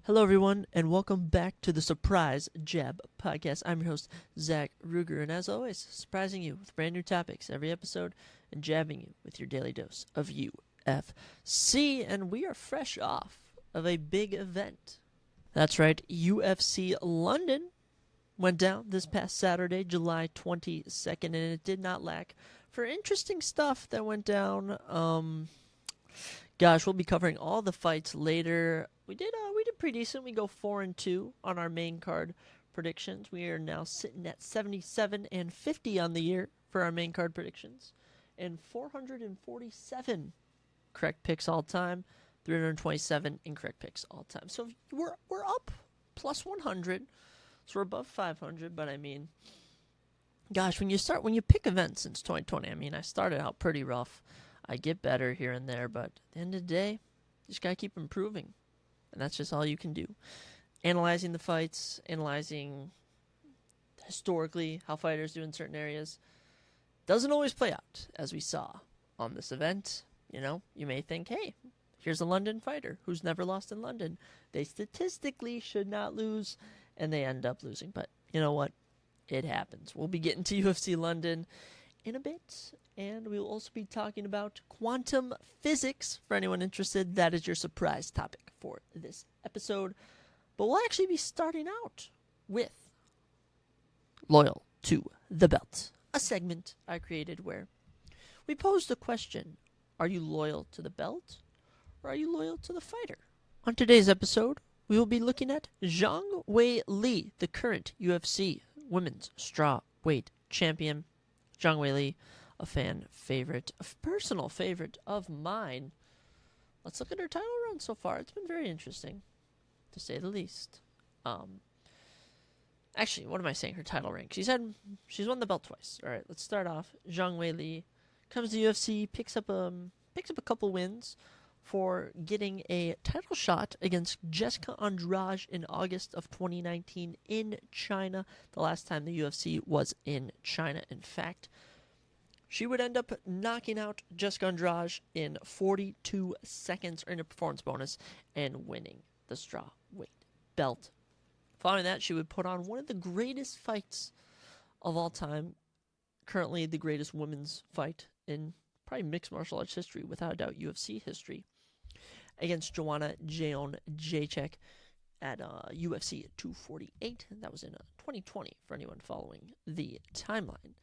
Hello, everyone, and welcome back to the Surprise Jab Podcast. I'm your host, Zach Ruger, and as always, surprising you with brand new topics every episode and jabbing you with your daily dose of UFC. And we are fresh off of a big event. That's right, UFC London went down this past Saturday, July 22nd, and it did not lack for interesting stuff that went down. We'll be covering all the fights later. We did pretty decent. We go 4-2 on our main card predictions. We are now sitting at 77 and 50 on the year for our main card predictions, and 447 correct picks all time, 327 incorrect picks all time. So we're up plus 100. So we're above 500. But I mean, gosh, when you pick events since 2020, I mean, I started out pretty rough. I get better here and there, but at the end of the day, you just gotta keep improving. And that's just all you can do. Analyzing the fights, analyzing historically how fighters do in certain areas, doesn't always play out, as we saw on this event. You know, you may think, hey, here's a London fighter who's never lost in London. They statistically should not lose, and they end up losing. But you know what? It happens. We'll be getting to UFC London in a bit, and we will also be talking about quantum physics. For anyone interested, that is your surprise topic for this episode. But we'll actually be starting out with Loyal to the Belt, a segment I created where we posed the question, are you loyal to the belt, or are you loyal to the fighter? On today's episode, we will be looking at Zhang Weili, the current UFC Women's Strawweight Champion. Zhang Weili, a fan favorite, a personal favorite of mine. Let's look at her title run so far. It's been very interesting, to say the least. Actually, what am I saying? Her title rank. She's won the belt twice. All right, let's start off. Zhang Weili comes to UFC, picks up a couple wins for getting a title shot against Jessica Andrade in August of 2019 in China. The last time the UFC was in China, in fact. She would end up knocking out Jessica Andrade in 42 seconds, earning a performance bonus, and winning the strawweight belt. Following that, she would put on one of the greatest fights of all time, currently the greatest women's fight in probably mixed martial arts history, without a doubt UFC history, against Joanna Jędrzejczyk at UFC 248. That was in 2020, for anyone following the timeline.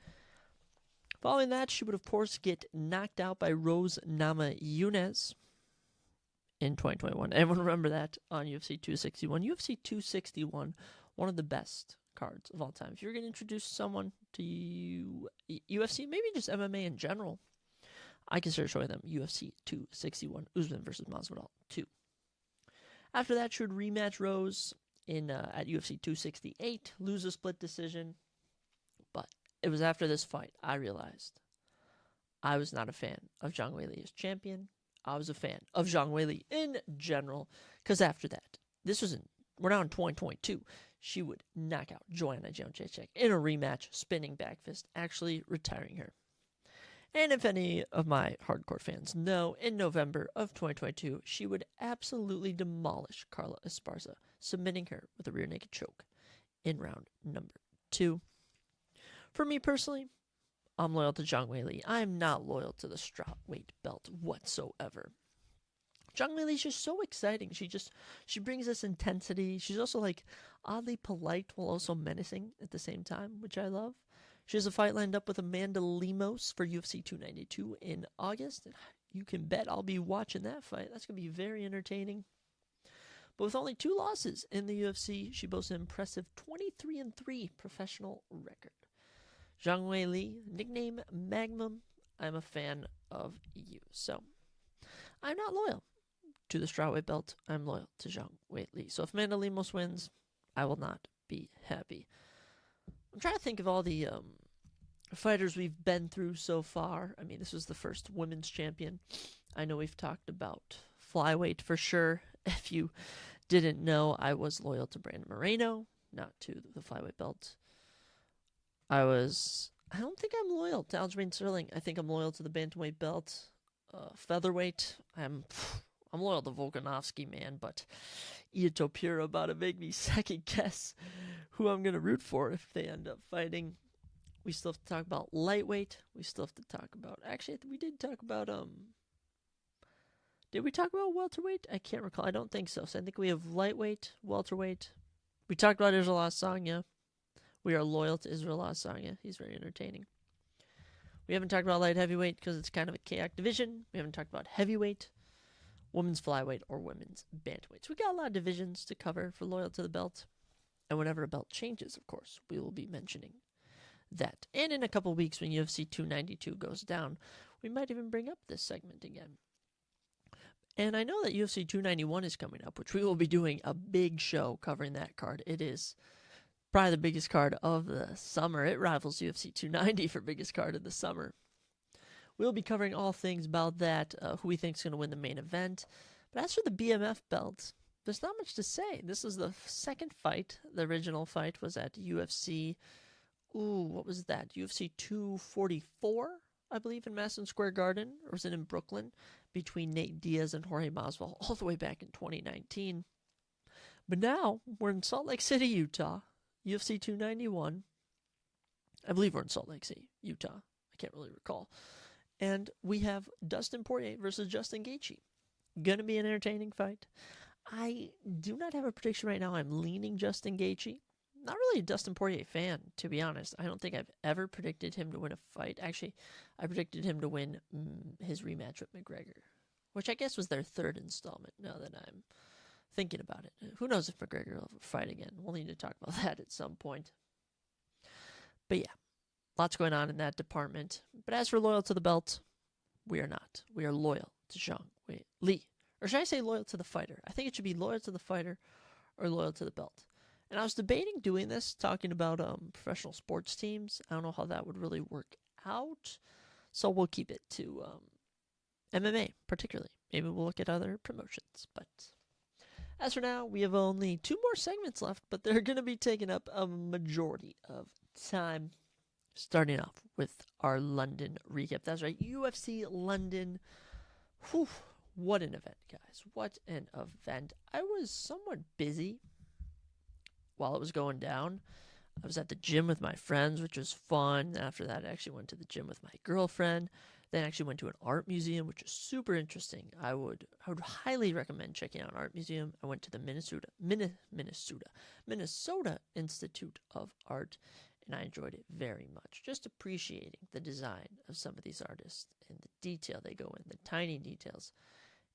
Following that, she would, of course, get knocked out by Rose Namajunas in 2021. Everyone remember that on UFC 261. UFC 261, one of the best cards of all time. If you're going to introduce someone to UFC, maybe just MMA in general, I consider showing them UFC 261, Usman versus Masvidal 2. After that, she would rematch Rose at UFC 268, lose a split decision. But it was after this fight I realized I was not a fan of Zhang Weili as champion. I was a fan of Zhang Weili in general, because after that, we're now in 2022, she would knock out Joanna Jędrzejczyk in a rematch, spinning back fist, actually retiring her. And if any of my hardcore fans know, in November of 2022, she would absolutely demolish Carla Esparza, submitting her with a rear naked choke in round number 2. For me personally, I'm loyal to Zhang Weili. I'm not loyal to the strawweight belt whatsoever. Zhang Weili is just so exciting. She brings this intensity. She's also like oddly polite while also menacing at the same time, which I love. She has a fight lined up with Amanda Lemos for UFC 292 in August, and you can bet I'll be watching that fight. That's going to be very entertaining. But with only 2 losses in the UFC, she boasts an impressive 23-3 professional record. Zhang Weili, nickname Magnum, I'm a fan of you. So, I'm not loyal to the strawweight belt. I'm loyal to Zhang Weili. So if Amanda Lemos wins, I will not be happy. I'm trying to think of all the fighters we've been through so far. I mean, this was the first women's champion. I know we've talked about flyweight for sure. If you didn't know, I was loyal to Brandon Moreno, not to the flyweight belt. I don't think I'm loyal to Aljamain Sterling. I think I'm loyal to the bantamweight belt. Featherweight, I'm I'm loyal to Volkanovski, man, but Ito Puro about to make me second guess who I'm going to root for if they end up fighting. We still have to talk about lightweight. We still have to talk about... Actually, we did talk about... Did we talk about welterweight? I can't recall. I don't think so. So I think we have lightweight, welterweight. We talked about Israel Adesanya. We are loyal to Israel Adesanya. He's very entertaining. We haven't talked about light heavyweight because it's kind of a chaotic division. We haven't talked about heavyweight, women's flyweight, or women's bantamweight. So we got a lot of divisions to cover for loyal to the belt. And whenever a belt changes, of course, we will be mentioning that. And in a couple weeks when UFC 292 goes down, we might even bring up this segment again. And I know that UFC 291 is coming up, which we will be doing a big show covering that card. It is probably the biggest card of the summer. It rivals UFC 290 for biggest card of the summer. We'll be covering all things about that, who we think is going to win the main event. But as for the BMF belt, there's not much to say. This is the second fight. The original fight was at UFC, what was that? UFC 244, I believe, in Madison Square Garden. Or was it in Brooklyn? Between Nate Diaz and Jorge Masvidal all the way back in 2019. But now we're in Salt Lake City, Utah. UFC 291. I believe we're in Salt Lake City, Utah. I can't really recall. And we have Dustin Poirier versus Justin Gaethje. Gonna be an entertaining fight. I do not have a prediction right now. I'm leaning Justin Gaethje. Not really a Dustin Poirier fan, to be honest. I don't think I've ever predicted him to win a fight. Actually, I predicted him to win his rematch with McGregor, which I guess was their third installment, now that I'm thinking about it. Who knows if McGregor will ever fight again. We'll need to talk about that at some point. But yeah, lots going on in that department. But as for loyal to the belt, we are not. We are loyal to Zhang Wei Li. Or should I say loyal to the fighter? I think it should be loyal to the fighter or loyal to the belt. And I was debating doing this, talking about professional sports teams. I don't know how that would really work out. So we'll keep it to MMA, particularly. Maybe we'll look at other promotions. But as for now, we have only 2 more segments left, but they're going to be taking up a majority of time. Starting off with our London recap. That's right, UFC London. Whew, what an event, guys. What an event. I was somewhat busy while it was going down. I was at the gym with my friends, which was fun. After that, I actually went to the gym with my girlfriend. Then I actually went to an art museum, which is super interesting. I would highly recommend checking out an art museum. I went to the Minnesota Institute of Art, and I enjoyed it very much. Just appreciating the design of some of these artists and the detail they go in, the tiny details.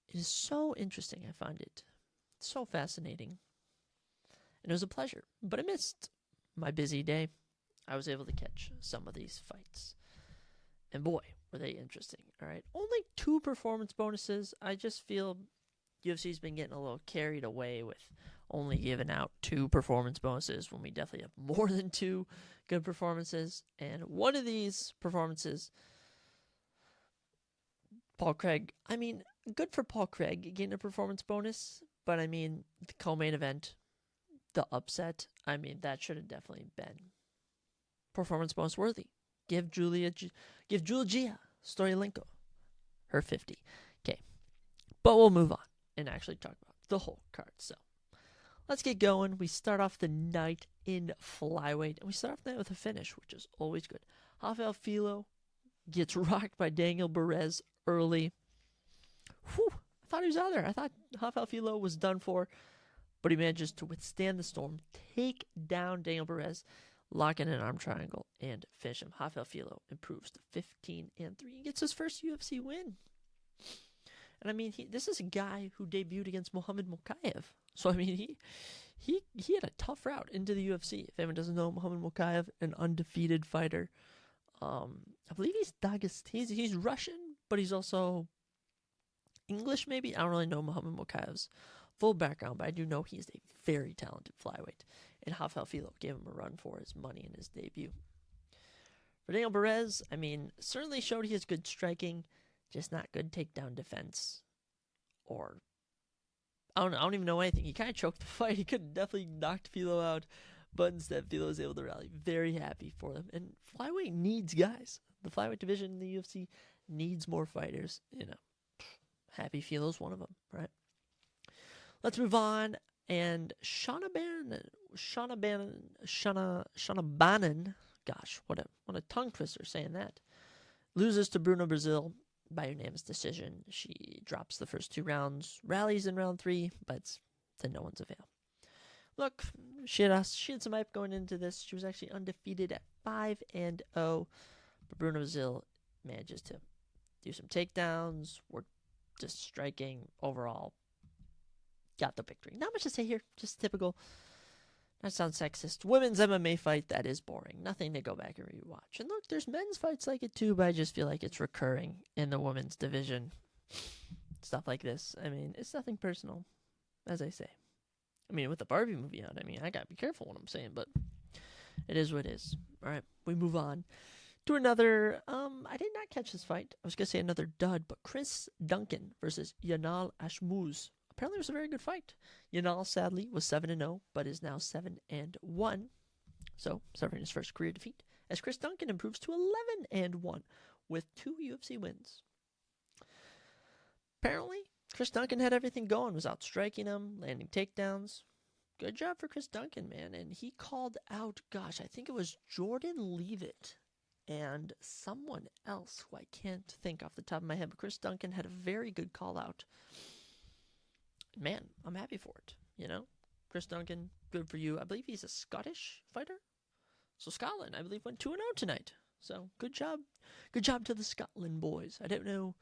It is so interesting. I find it so fascinating. And it was a pleasure. But amidst my busy day, I was able to catch some of these fights. And boy, were they interesting. All right. Only 2 performance bonuses. I just feel UFC's been getting a little carried away with only giving out 2 performance bonuses when we definitely have more than 2 good performances. And one of these performances, Paul Craig, I mean, good for Paul Craig getting a performance bonus. But I mean, the co-main event, the upset, I mean, that should have definitely been performance bonus worthy. Give Julia Stoliarenko her 50. Okay. But we'll move on and actually talk about the whole card. So let's get going. We start off the night in flyweight, and we start off the night with a finish, which is always good. Rafael Filo gets rocked by Daniel Perez early. Whew, I thought he was out there. I thought Rafael Filo was done for. But he manages to withstand the storm, take down Daniel Perez, lock in an arm triangle, and finish him. Rafael Filo improves to 15-3 and gets his first UFC win. And I mean, this is a guy who debuted against Muhammad Mokaev. So I mean, he had a tough route into the UFC. If anyone doesn't know, Muhammad Mokaev, an undefeated fighter. I believe he's Dagestani. He's Russian, but he's also English. Maybe I don't really know Muhammad Mokaev's full background, but I do know he's a very talented flyweight, and Rafael Filo gave him a run for his money in his debut. For Daniel Perez, I mean, certainly showed he has good striking, just not good takedown defense, or I don't even know anything. He kind of choked the fight. He could have definitely knocked Filo out, but instead Filo was able to rally. Very happy for them. And flyweight needs guys. The flyweight division in the UFC needs more fighters. You know, Happy Philo's one of them, right? Let's move on. And Shauna Bannon, gosh, what a tongue twister saying that, loses to Bruno Brazil by unanimous decision. She drops the first 2 rounds, rallies in round 3, but it's to no one's avail. Look, she had some hype going into this. She was actually undefeated at 5-0, but Bruno Brazil manages to do some takedowns, work just striking overall. Got the victory. Not much to say here. Just typical. That sounds sexist. Women's MMA fight, that is boring. Nothing to go back and rewatch. And look, there's men's fights like it too, but I just feel like it's recurring in the women's division. Stuff like this. I mean, it's nothing personal, as I say. I mean, with the Barbie movie out, I mean, I gotta be careful what I'm saying, but it is what it is. All right, we move on to another. I did not catch this fight. I was gonna say another dud, but Chris Duncan versus Yanal Ashmouz. Apparently, it was a very good fight. Yanal, sadly, was 7-0, but is now 7-1. So, suffering his first career defeat, as Chris Duncan improves to 11-1 with 2 UFC wins. Apparently, Chris Duncan had everything going, was out striking him, landing takedowns. Good job for Chris Duncan, man. And he called out, gosh, I think it was Jordan Leavitt and someone else who I can't think off the top of my head, but Chris Duncan had a very good call out. Man, I'm happy for it, you know? Chris Duncan, good for you. I believe he's a Scottish fighter. So Scotland, I believe, went 2-0 tonight. So good job. Good job to the Scotland boys. I don't know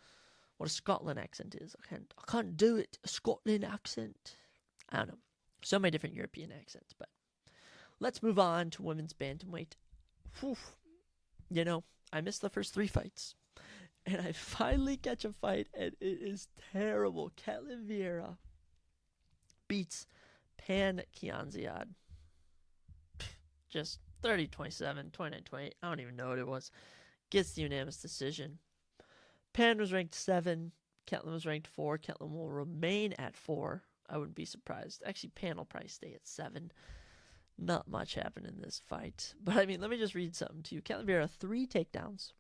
what a Scotland accent is. I can't do it. A Scotland accent. I don't know. So many different European accents, but let's move on to women's bantamweight. Whew. You know, I missed the first 3 fights. And I finally catch a fight, and it is terrible. Ketlin Vieira beats Pan Kianziad. Just 30-27, 29-28. I don't even know what it was. Gets the unanimous decision. Pan was ranked 7. Ketlin was ranked 4. Ketlin will remain at 4. I wouldn't be surprised. Actually, Pan will probably stay at 7. Not much happened in this fight. But, I mean, let me just read something to you. Ketlin Vieira, 3 takedowns.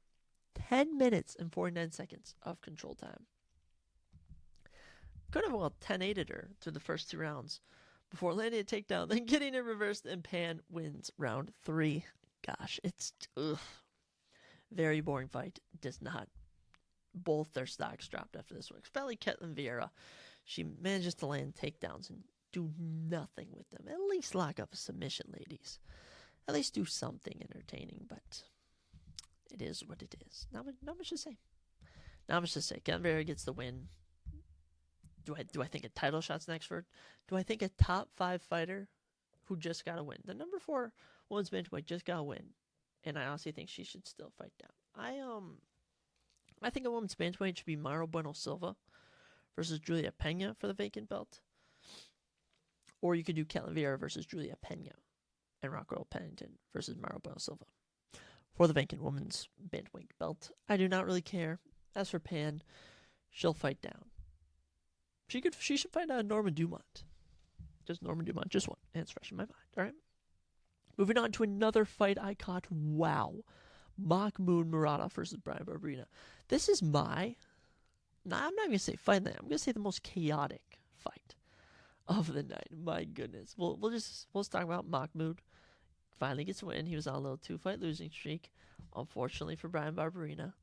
10 minutes and 49 seconds of control time. Could have 10-8'd her through the first 2 rounds before landing a takedown, then getting it reversed, and Pan wins round 3. Gosh, it's very boring fight. Does not. Both their stocks dropped after this one. Especially Ketlin Vieira. She manages to land takedowns and do nothing with them. At least lock up a submission, ladies. At least do something entertaining, but it is what it is. Not much to say. Not much to say. Ketlin Vieira gets the win. Do I think a title shot's next for her? Do I think a top 5 fighter who just got a win? The number 4 women's bantamweight just got a win, and I honestly think she should still fight down. I think a women's bantamweight should be Mauro Bueno Silva versus Julia Pena for the vacant belt, or you could do Ketlin Vieira versus Julia Pena, and Raquel Pennington versus Mauro Bueno Silva for the vacant women's bantamweight belt. I do not really care. As for Pan, she'll fight down. She should fight Norma Dumont. Just Norma Dumont, just one. And it's fresh in my mind. All right. Moving on to another fight I caught. Wow. Mahmoud Muradov versus Brian Barberena. This is I'm not going to say fight of the night. I'm going to say the most chaotic fight of the night. My goodness. We'll talk about Mahmoud. Finally gets a win. He was on a little 2-fight losing streak. Unfortunately for Brian Barberena.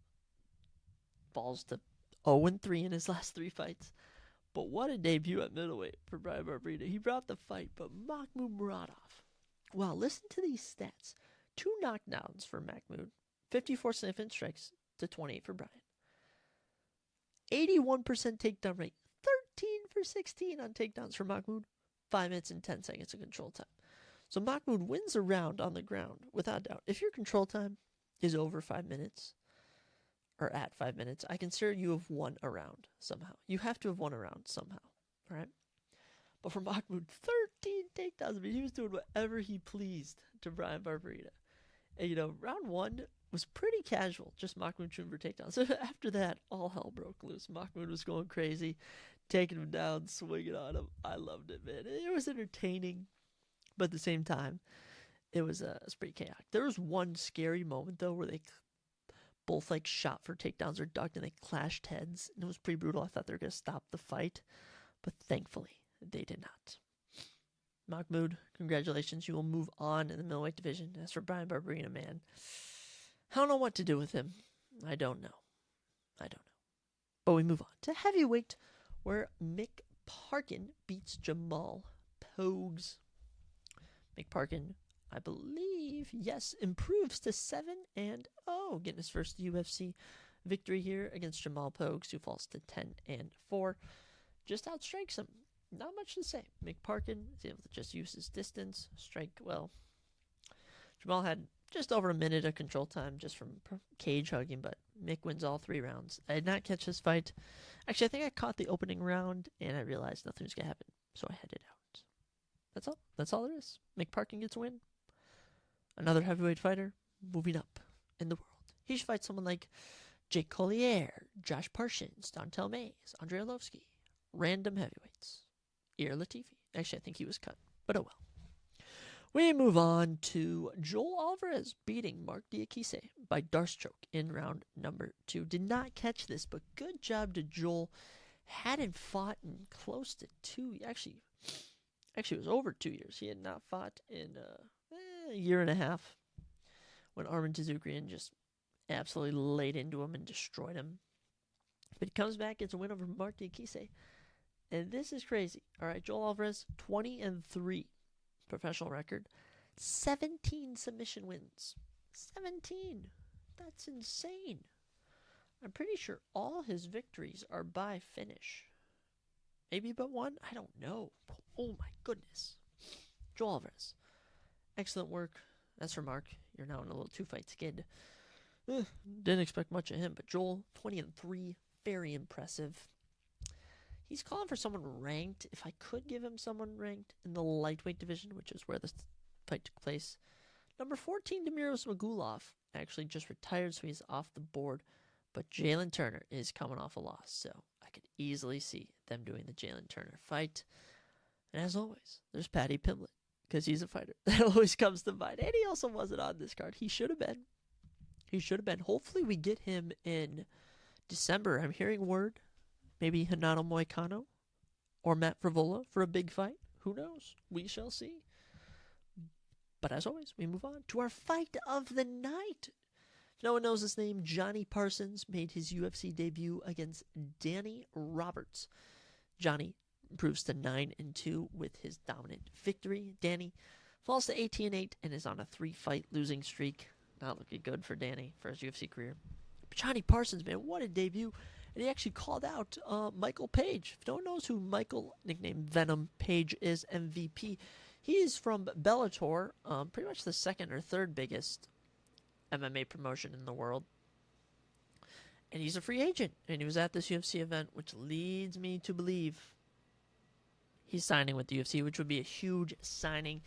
Falls to 0-3 in his last 3 fights. But what a debut at middleweight for Brian Barberena. He brought the fight, but Mahmoud Muradov. Wow, listen to these stats. 2 knockdowns for Mahmoud. 54 significant strikes to 28 for Brian. 81% takedown rate. 13 for 16 on takedowns for Mahmoud. 5 minutes and 10 seconds of control time. So Mahmoud wins a round on the ground, without doubt. If your control time is over 5 minutes, or at 5 minutes, I consider you have won a round somehow. You have to have won a round somehow, all right? But for Mahmoud, 13 takedowns. I mean, he was doing whatever he pleased to Brian Barberena. And, round 1 was pretty casual, just Mahmoud shooting for takedowns. So after that, all hell broke loose. Mahmoud was going crazy, taking him down, swinging on him. I loved it, man. It was entertaining, but at the same time, it was pretty chaotic. There was one scary moment, though, where they both like shot for takedowns or ducked, and they clashed heads, and it was pretty brutal. I thought they were gonna stop the fight, but thankfully they did not. Mahmoud, congratulations. You will move on in the middleweight division. As for Brian Barberena, man, I don't know what to do with him. I don't know. But we move on to heavyweight, where Mick Parkin beats Jamal Pogues. Mick Parkin, I believe, yes, improves to 7-0, getting his first UFC victory here against Jamal Pogues, who falls to 10-4. Just outstrikes him. Not much to say. Mick Parkin is able to just use his distance, strike well. Jamal had just over a minute of control time just from cage hugging, but Mick wins all 3 rounds. I did not catch this fight. Actually, I think I caught the opening round, and I realized nothing was going to happen, so I headed out. That's all. That's all there is. Mick Parkin gets a win. Another heavyweight fighter moving up in the world. He should fight someone like Jake Collier, Josh Parsons, Dontel Mays, Andrei Arlovsky. Random heavyweights. Ilir Latifi. Actually, I think he was cut, but oh well. We move on to Joel Alvarez beating Mark Diakise by Darce choke in round number 2. Did not catch this, but good job to Joel. Hadn't fought in close to 2. Actually, it was over 2 years. He had not fought in a year and a half when Arman Tazukrian just absolutely laid into him and destroyed him. But he comes back, gets a win over Mark Diakise. And this is crazy. All right, Joel Alvarez, 20-3 professional record, 17 submission wins. 17. That's insane. I'm pretty sure all his victories are by finish. Maybe but one? I don't know. Oh my goodness. Joel Alvarez. Excellent work. That's for Mark. You're now in a little 2-fight skid. Didn't expect much of him, but Joel, 20-3, very impressive. He's calling for someone ranked. If I could give him someone ranked in the lightweight division, which is where this fight took place. Number 14, Demiros Magulov, actually just retired, so he's off the board. But Jalen Turner is coming off a loss, so I could easily see them doing the Jalen Turner fight. And as always, there's Paddy Pimblett, because he's a fighter. That always comes to mind. And he also wasn't on this card. He should have been. Hopefully we get him in December. I'm hearing word. Maybe Hanato Moicano or Matt Frivola for a big fight. Who knows? We shall see. But as always, we move on to our fight of the night. If no one knows his name, Johnny Parsons made his UFC debut against Danny Roberts. Johnny improves to 9-2 with his dominant victory. Danny falls to 18-8 and is on a 3-fight losing streak. Not looking good for Danny for his UFC career. But Johnny Parsons, man, what a debut. And he actually called out Michael Page. If no one knows who Michael, nicknamed Venom Page, is, MVP, he is from Bellator, pretty much the second or third biggest MMA promotion in the world. And he's a free agent. And he was at this UFC event, which leads me to believe he's signing with the UFC, which would be a huge signing.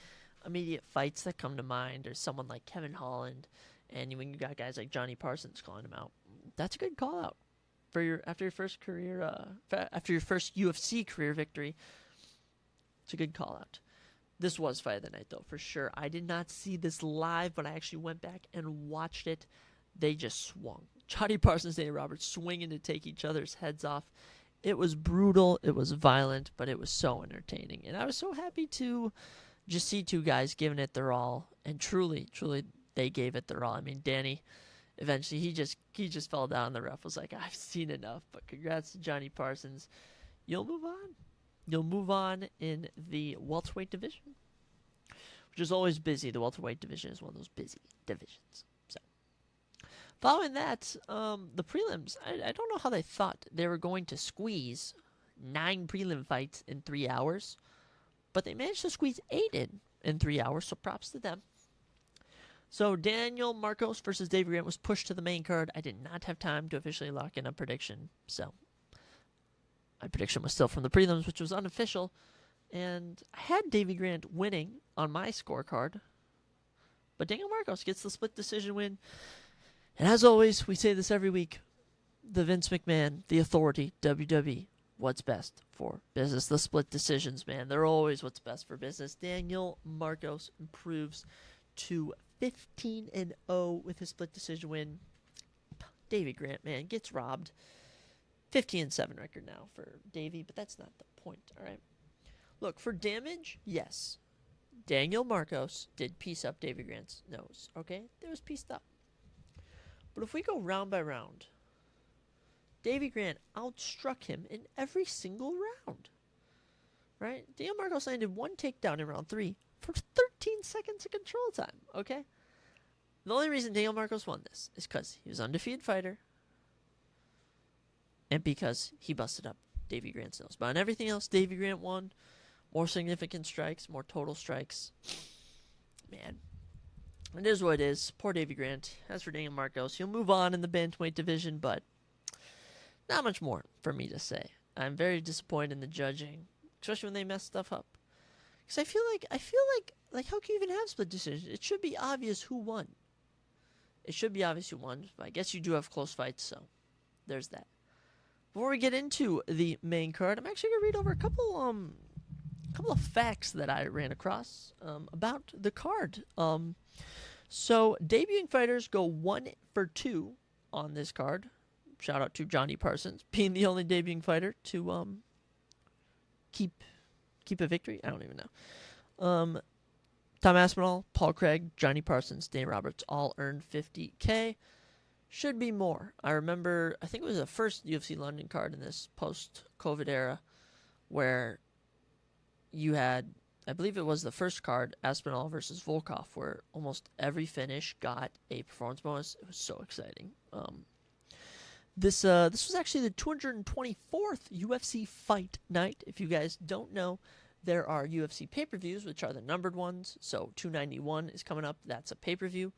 Immediate fights that come to mind are someone like Kevin Holland. And when you got guys like Johnny Parsons calling him out, that's a good call out. After your first UFC career victory, it's a good call out. This was fight of the night though, for sure. I did not see this live, but I actually went back and watched it. They just swung. Johnny Parsons and Danny Roberts swinging to take each other's heads off. It was brutal, it was violent, but it was so entertaining. And I was so happy to just see two guys giving it their all, and truly, they gave it their all. I mean, Danny, eventually, he just fell down. The ref was like, I've seen enough. But congrats to Johnny Parsons. You'll move on. You'll move on in the welterweight division, which is always busy. The welterweight division is one of those busy divisions. So, following that, the prelims, I don't know how they thought they were going to squeeze 9 prelim fights in 3 hours, but they managed to squeeze 8 in 3 hours, so props to them. So Daniel Marcos versus Davey Grant was pushed to the main card. I did not have time to officially lock in a prediction, so my prediction was still from the prelims, which was unofficial, and I had Davey Grant winning on my scorecard, but Daniel Marcos gets the split decision win. And as always, we say this every week, the Vince McMahon, the authority, WWE, what's best for business. The split decisions, man, they're always what's best for business. Daniel Marcos improves to 15-0 with his split decision win. Davy Grant, man, gets robbed. 50-7 record now for Davy, but that's not the point, all right? Look, for damage, yes. Daniel Marcos did piece up Davy Grant's nose, okay? It was pieced up. But if we go round by round, Davy Grant outstruck him in every single round, right? Daniel Marcos landed one takedown in round 3 for 13 seconds of control time, okay? The only reason Daniel Marcos won this is because he was an undefeated fighter and because he busted up Davy Grant's nose. But on everything else, Davy Grant won. More significant strikes, more total strikes. Man, it is what it is. Poor Davy Grant. As for Daniel Marcos, he'll move on in the bantamweight division, but not much more for me to say. I'm very disappointed in the judging, especially when they mess stuff up. Because I feel like how can you even have split decisions? It should be obvious who won. It should be obvious who won. But I guess you do have close fights, so there's that. Before we get into the main card, I'm actually gonna read over a couple of facts that I ran across about the card. So debuting fighters go 1 for 2 on this card. Shout out to Johnny Parsons being the only debuting fighter to keep a victory. I don't even know. Tom Aspinall, Paul Craig, Johnny Parsons, Dane Roberts all earned $50K. Should be more. I think it was the first UFC London card in this post-COVID era where you had, I believe it was the first card, Aspinall versus Volkov, where almost every finish got a performance bonus. It was so exciting. This was actually the 224th UFC Fight Night. If you guys don't know, there are UFC pay-per-views, which are the numbered ones. So 291 is coming up. That's a pay-per-view.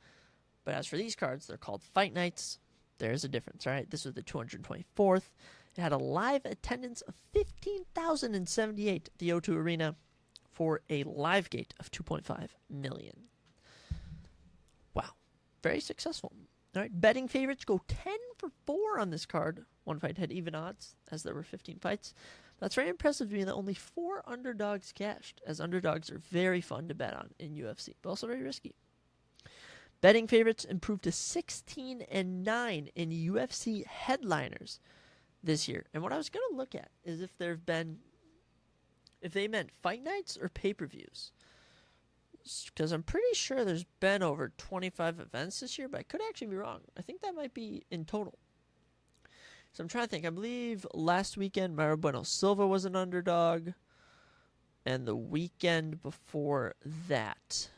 But as for these cards, they're called Fight Nights. There's a difference, right? This was the 224th. It had a live attendance of 15,078 at the O2 Arena for a live gate of 2.5 million. Wow. Very successful. All right, betting favorites go 10 for 4 on this card. One fight had even odds, as there were 15 fights. That's very impressive to me that only 4 underdogs cashed, as underdogs are very fun to bet on in UFC, but also very risky. Betting favorites improved to 16-9 in UFC headliners this year. And what I was going to look at is if they meant fight nights or pay-per-views. Because I'm pretty sure there's been over 25 events this year, but I could actually be wrong. I think that might be in total. So I'm trying to think. I believe last weekend, Mauro Bueno Silva was an underdog. And the weekend before that,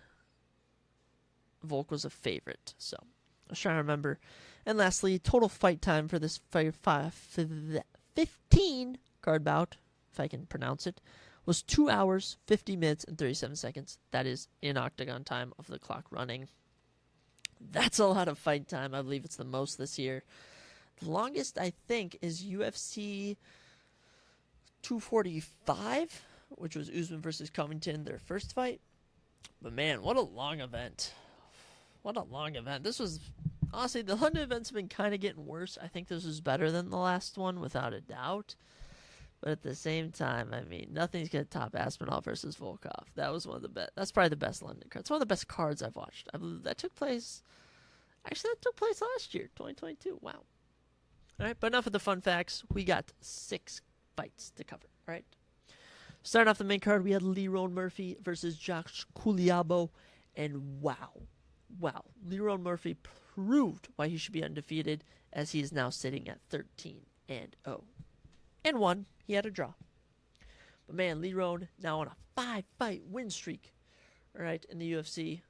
Volk was a favorite. So I was trying to remember. And lastly, total fight time for this 15 card bout, if I can pronounce it, was 2 hours, 50 minutes, and 37 seconds. That is in octagon time of the clock running. That's a lot of fight time. I believe it's the most this year. The longest, I think, is UFC 245, which was Usman versus Covington, their first fight. But man, what a long event. What a long event. This was, honestly, the London events have been kind of getting worse. I think this was better than the last one, without a doubt. But at the same time, I mean, nothing's going to top Aspinall versus Volkov. That was one of the best. That's probably the best London card. It's one of the best cards I've watched. I believe that took place. Actually, that took place last year, 2022. Wow. All right, but enough of the fun facts. We got 6 fights to cover. All right. Starting off the main card, we had Lerone Murphy versus Josh Culiabo. And wow. Lerone Murphy proved why he should be undefeated, as he is now sitting at 13-0. And 1. He had a draw. But man, Lerone now on a 5-fight win streak. All right, in the UFC.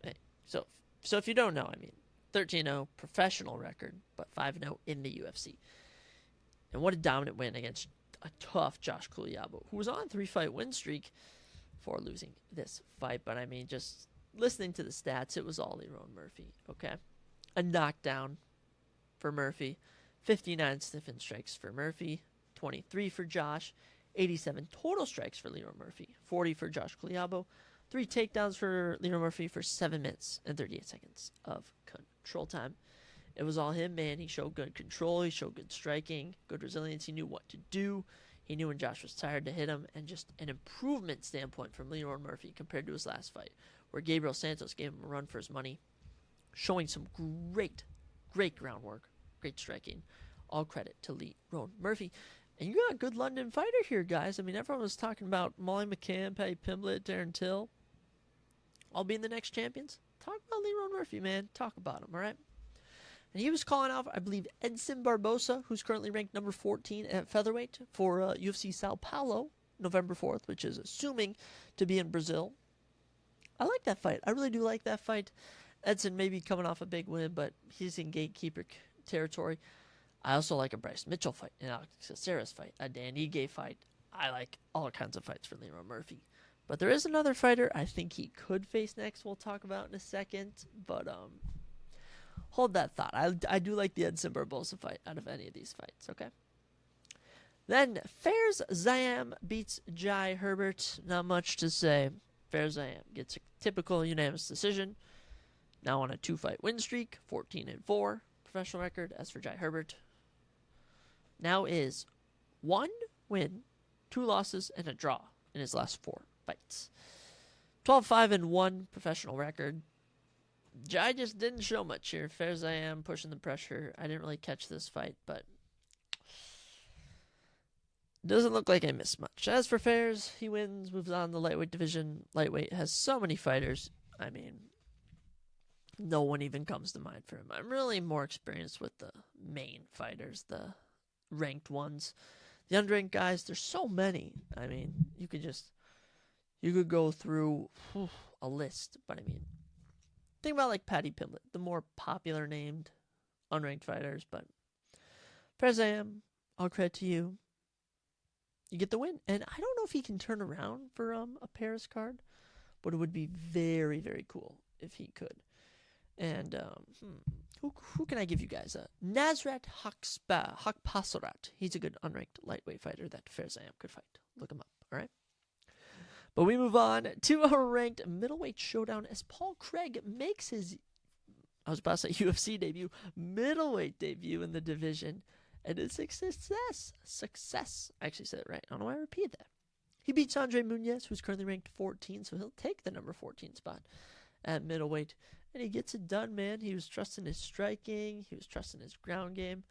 Hey, so if you don't know, I mean, 13-0 professional record, but 5-0 in the UFC. And what a dominant win against a tough Josh Culiabo, who was on a 3-fight win streak before losing this fight. But I mean, just listening to the stats, it was all Lerone Murphy. Okay, a knockdown for Murphy. 59 stiffened strikes for Murphy, 23 for Josh, 87 total strikes for Lerone Murphy, 40 for Josh Culiabo, 3 takedowns for Lerone Murphy for 7 minutes and 38 seconds of control time. It was all him, man. He showed good control, he showed good striking, good resilience, he knew what to do. He knew when Josh was tired to hit him, and just an improvement standpoint from Lerone Murphy compared to his last fight, where Gabriel Santos gave him a run for his money, showing some great Great groundwork, great striking. All credit to Lee Rowan Murphy. And you got a good London fighter here, guys. I mean, everyone was talking about Molly McCann, Patty Pimblett, Darren Till, all being the next champions. Talk about Lee Rowan Murphy, man. Talk about him, all right? And he was calling out, I believe, Edson Barbosa, who's currently ranked number 14 at featherweight for UFC Sao Paulo, November 4th, which is assuming to be in Brazil. I like that fight. I really do like that fight. Edson may be coming off a big win, but he's in gatekeeper territory. I also like a Bryce Mitchell fight, an Alex Caceres fight, a Dan Ige fight. I like all kinds of fights for Lee Rowan Murphy. But there is another fighter I think he could face next we'll talk about in a second. But hold that thought. I do like the Edson Barbosa fight out of any of these fights, okay? Then Fares Zayam beats Jai Herbert. Not much to say. Fares Zayam gets a typical unanimous decision. Now on a 2-fight win streak, 14-4 professional record. As for Jai Herbert, now is 1 win, 2 losses, and a draw in his last 4 fights. 12-5-1 professional record. Jai just didn't show much here. Fair as I am, pushing the pressure. I didn't really catch this fight, but doesn't look like I missed much. As for Fairs, he wins, moves on to the lightweight division. Lightweight has so many fighters. I mean, no one even comes to mind for him. I'm really more experienced with the main fighters, the ranked ones. The unranked guys, there's so many. I mean, you could go through a list, but I mean, think about like Patty Pimblett, the more popular named unranked fighters, but Fair I am, all credit to you. You get the win. And I don't know if he can turn around for a Paris card, but it would be very, very cool if he could. And who can I give you guys? Nasrat Hakpasarat. He's a good unranked lightweight fighter that Farzam could fight. Look him up, all right? But we move on to our ranked middleweight showdown as Paul Craig makes his, I was about to say UFC debut, middleweight debut in the division. And it's a success. I actually said it right. I don't know why I repeated that. He beats Andre Muniz, who's currently ranked 14, so he'll take the number 14 spot at middleweight. And he gets it done, man. He was trusting his striking. He was trusting his ground game.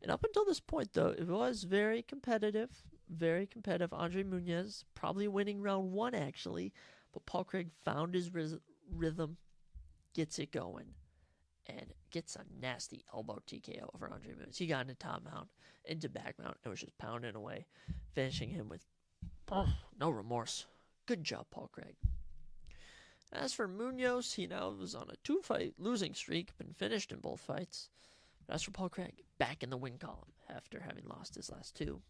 And up until this point, though, it was very competitive. Very competitive. Andre Muniz probably winning round 1, actually. But Paul Craig found his rhythm, gets it going, and gets a nasty elbow TKO over Andre Muniz. He got into top mount, into back mount, and was just pounding away, finishing him with no remorse. Good job, Paul Craig. As for Munoz, he now was on a 2-fight losing streak, been finished in both fights. But as for Paul Craig, back in the win column after having lost his last 2.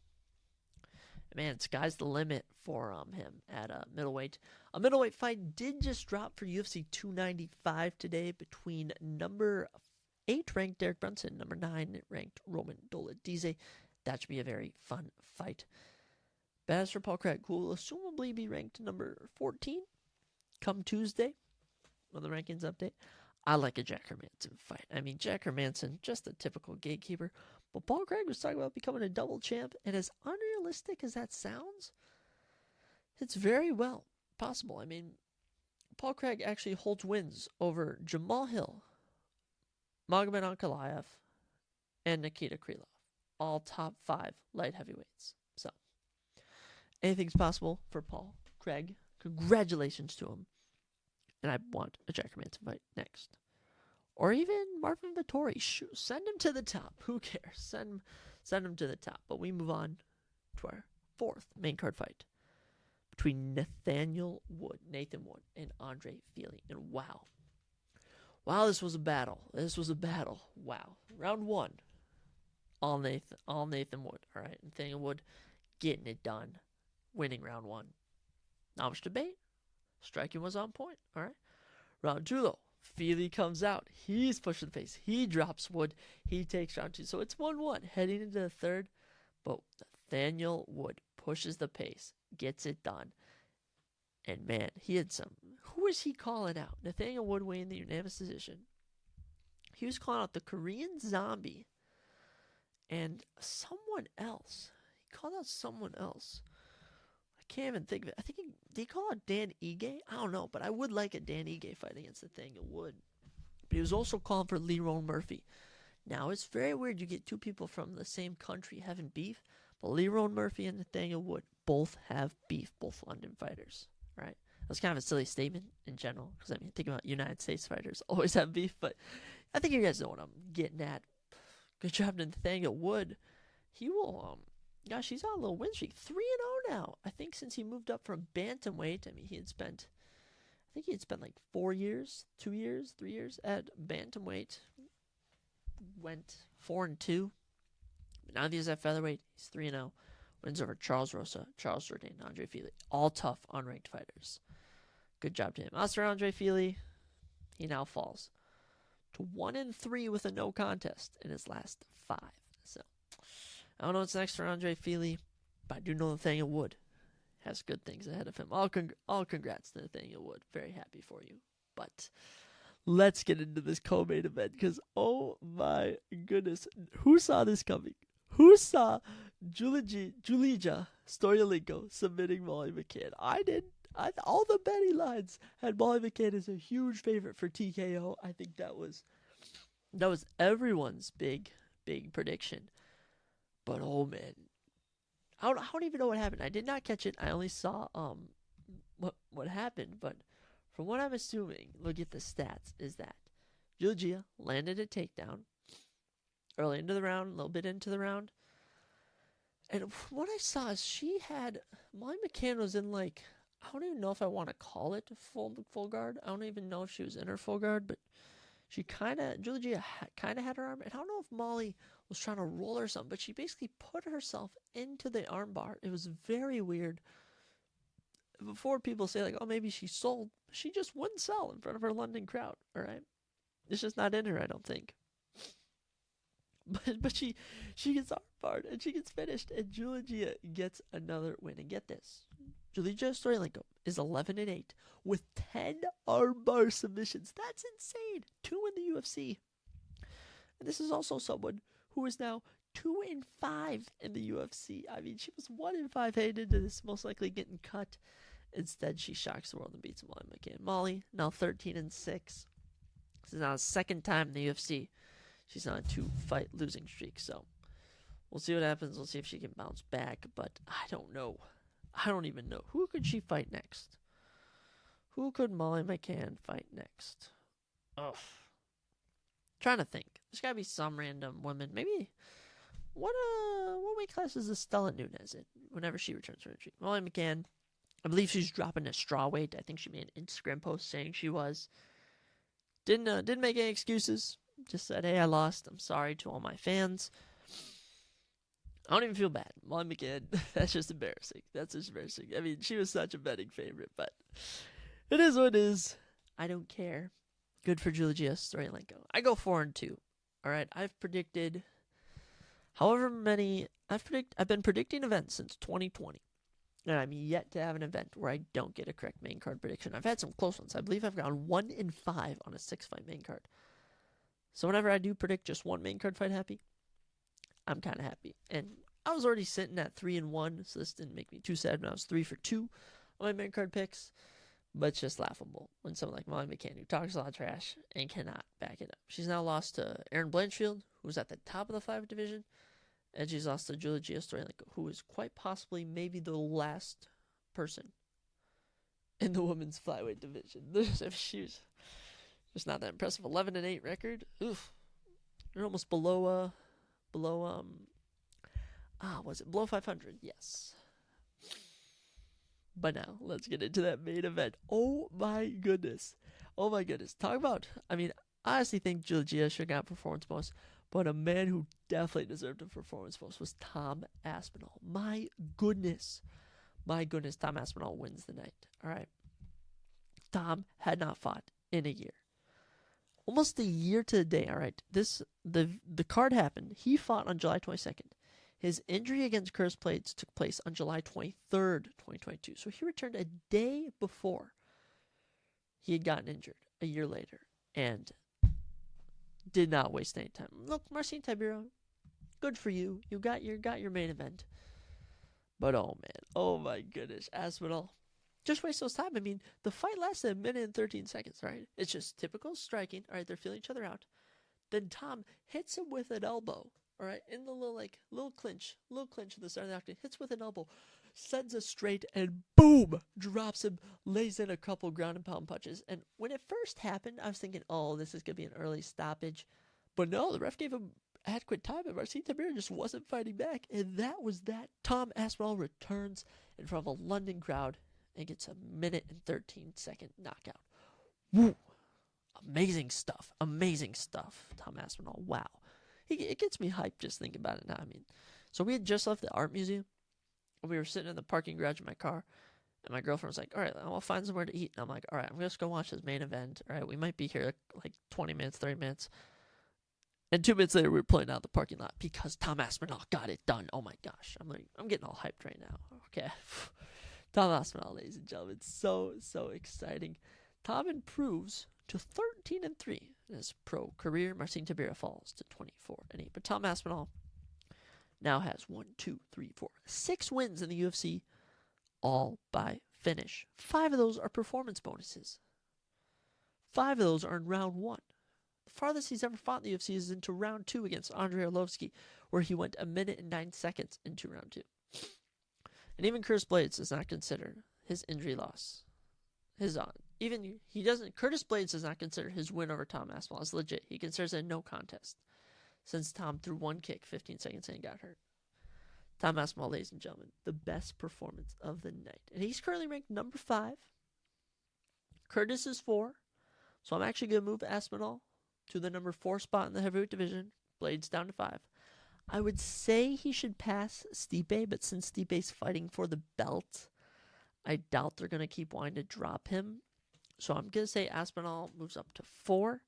And man, sky's the limit for him at middleweight. A middleweight fight did just drop for UFC 295 today between number 8 ranked Derek Brunson, number 9 ranked Roman Dolidze. That should be a very fun fight. But as for Paul Craig, who will assumably be ranked number 14 come Tuesday when the rankings update, I like a Jack Hermanson fight. I mean, Jack Hermanson, just a typical gatekeeper. But Paul Craig was talking about becoming a double champ, and as unrealistic as that sounds, it's very well possible. I mean, Paul Craig actually holds wins over Jamal Hill, Magomed Ankalaev, and Nikita Krylov, all top 5 light heavyweights. So, anything's possible for Paul Craig. Congratulations to him. And I want a Jack Hermanson fight next. Or even Marvin Vettori. Send him to the top. Who cares? Send him to the top. But we move on to our 4th main card fight between Nathan Wood, and Andre Fili. And wow, this was a battle. Wow. Round 1, all Nathan Wood. All right, Nathaniel Wood getting it done, winning round 1. Not much debate. Striking was on point. All right. Round 2, though. Fili comes out. He's pushing the pace. He drops Wood. He takes round 2. So it's 1-1 heading into the 3rd. But Nathaniel Wood pushes the pace, gets it done. And man, he had some. Who was he calling out? Nathaniel Wood winning the unanimous decision. He was calling out the Korean Zombie and someone else. He called out someone else. I can't even think of it. I think did he call out Dan Ige? I don't know, but I would like a Dan Ige fight against Nathaniel Wood. But he was also calling for Lee Rowan Murphy. Now, it's very weird you get two people from the same country having beef, but Lerone Murphy and Nathaniel Wood both have beef, both London fighters, right? That's kind of a silly statement in general, because, I mean, think about United States fighters always have beef, but I think you guys know what I'm getting at. Good job to Nathaniel Wood. He will, gosh, he's on a little win streak. 3-0 now. I think since he moved up from bantamweight, I mean, he had spent like 4 years, 2 years, 3 years at bantamweight. Went 4-2. Now that he's at featherweight, he's 3-0. Wins over Charles Rosa, Charles Jourdain, Andre Fili. All tough, unranked fighters. Good job to him. As for Andre Fili, he now falls to 1-3 with a no contest in his last 5. So, I don't know what's next for Andre Fili, but I do know Nathaniel Wood has good things ahead of him. All congrats to Nathaniel Wood. Very happy for you. But let's get into this co-main event, because oh my goodness, who saw this coming? Who saw Julija Storyalenko submitting Molly McCann? I did. All the betting lines had Molly McCann as a huge favorite for TKO. I think that was everyone's big prediction. But oh man, I don't even know what happened. I did not catch it. I only saw what happened. But from what I'm assuming, look at the stats, is that Julija landed a takedown early into the round, a little bit into the round. And from what I saw is Molly McCann was in, like, I don't even know if I want to call it full guard. I don't even know if she was in her full guard, but Julija kind of had her arm. And I don't know if Molly was trying to roll or something, but she basically put herself into the arm bar. It was very weird. Before people say, like, oh, maybe she sold, she just wouldn't sell in front of her London crowd, all right? It's just not in her, I don't think. But she gets armbarred and she gets finished, and Julija gets another win. And get this, Julija Storyalenko is 11-8 with 10 armbar submissions. That's insane. 2 in the UFC. And this is also someone who is now 2-5 in the UFC. I mean, she was 1-5 headed into this, most likely getting cut. Instead, she shocks the world and beats Molly McCann. Molly, now 13-6. This is now the second time in the UFC she's on a 2-fight losing streak. So we'll see what happens. We'll see if she can bounce back. But I don't know. I don't even know. Who could she fight next? Who could Molly McCann fight next? Ugh. Trying to think. There's got to be some random woman. Maybe. What weight class is Estella Nunez in whenever she returns from injury? Molly McCann, I believe she's dropping a straw weight. I think she made an Instagram post saying she was. Didn't make any excuses. Just said, hey, I lost. I'm sorry to all my fans. I don't even feel bad. Molly McCann, that's just embarrassing. That's just embarrassing. I mean, she was such a betting favorite, but it is what it is. I don't care. Good for Julija Storyalenko. I go 4-2. All right, I've predicted however many. I've been predicting events since 2020. And I'm yet to have an event where I don't get a correct main card prediction. I've had some close ones. I believe I've gone 1-5 on a 6-fight main card. So whenever I do predict just one main card fight happy, I'm kind of happy. And I was already sitting at 3-1, so this didn't make me too sad when I was 3-2 on my main card picks. But it's just laughable when someone like Molly McCann, who talks a lot of trash and cannot back it up. She's now lost to Erin Blanchfield, who was at the top of the flyweight division. And she's lost to Julija Storyalenko, who is quite possibly maybe the last person in the women's flyweight division. She was just not that impressive. 11-8 record. Oof. You're almost below below 500? Yes. But now, let's get into that main event. Oh my goodness. Talk about, I mean, I honestly think Julija should have got performance bonus, but a man who definitely deserved a performance bonus was Tom Aspinall. My goodness, Tom Aspinall wins the night. All right. Tom had not fought in a year. Almost a year to the day, all right. The card happened. He fought on July 22nd. His injury against Curtis Blades took place on July 23rd, 2022. So he returned a day before he had gotten injured, a year later, and did not waste any time. Look, Marcin Tybura, good for you. You got your main event. But oh man, oh my goodness, Aspinall just waste those time. I mean, the fight lasted 1 minute and 13 seconds, right? It's just typical striking. All right, they're feeling each other out. Then Tom hits him with an elbow. All right, in the little clinch at the start of the octagon, hits with an elbow, sends us straight, and boom, drops him, lays in a couple ground and pound punches. And when it first happened, I was thinking, oh, this is gonna be an early stoppage, but no, the ref gave him adequate time, and Marcin Tybura just wasn't fighting back, and that was that. Tom Aspinall returns in front of a London crowd and gets a 1:13 knockout. Woo! Amazing stuff. Tom Aspinall. Wow. It gets me hyped just thinking about it now. I mean, so we had just left the art museum, and we were sitting in the parking garage of my car, and my girlfriend was like, all right, I'll find somewhere to eat. And I'm like, all right, I'm just going to watch this main event. All right, we might be here like 20 minutes, 30 minutes. And 2 minutes later, we were pulling out the parking lot because Tom Aspinall got it done. Oh my gosh. I'm getting all hyped right now. Okay. Tom Aspinall, ladies and gentlemen. So exciting. Tom improves to 13-3 in his pro career. Marcin Tybura falls to 24-8. But Tom Aspinall now has 6 wins in the UFC, all by finish. 5 of those are performance bonuses. 5 of those are in round 1. The farthest he's ever fought in the UFC is into round 2 against Andrei Arlovski, where he went 1:09 into round 2. And even Curtis Blades does not consider his injury loss. Curtis Blades does not consider his win over Tom Aspinall as legit. He considers it a no contest, since Tom threw one kick 15 seconds in and got hurt. Tom Aspinall, ladies and gentlemen, the best performance of the night. And he's currently ranked number 5. Curtis is 4. So I'm actually going to move Aspinall to the number 4 spot in the heavyweight division. Blades down to 5. I would say he should pass Stipe, but since Stipe's fighting for the belt, I doubt they're going to keep wanting to drop him. So I'm going to say Aspinall moves up to 4.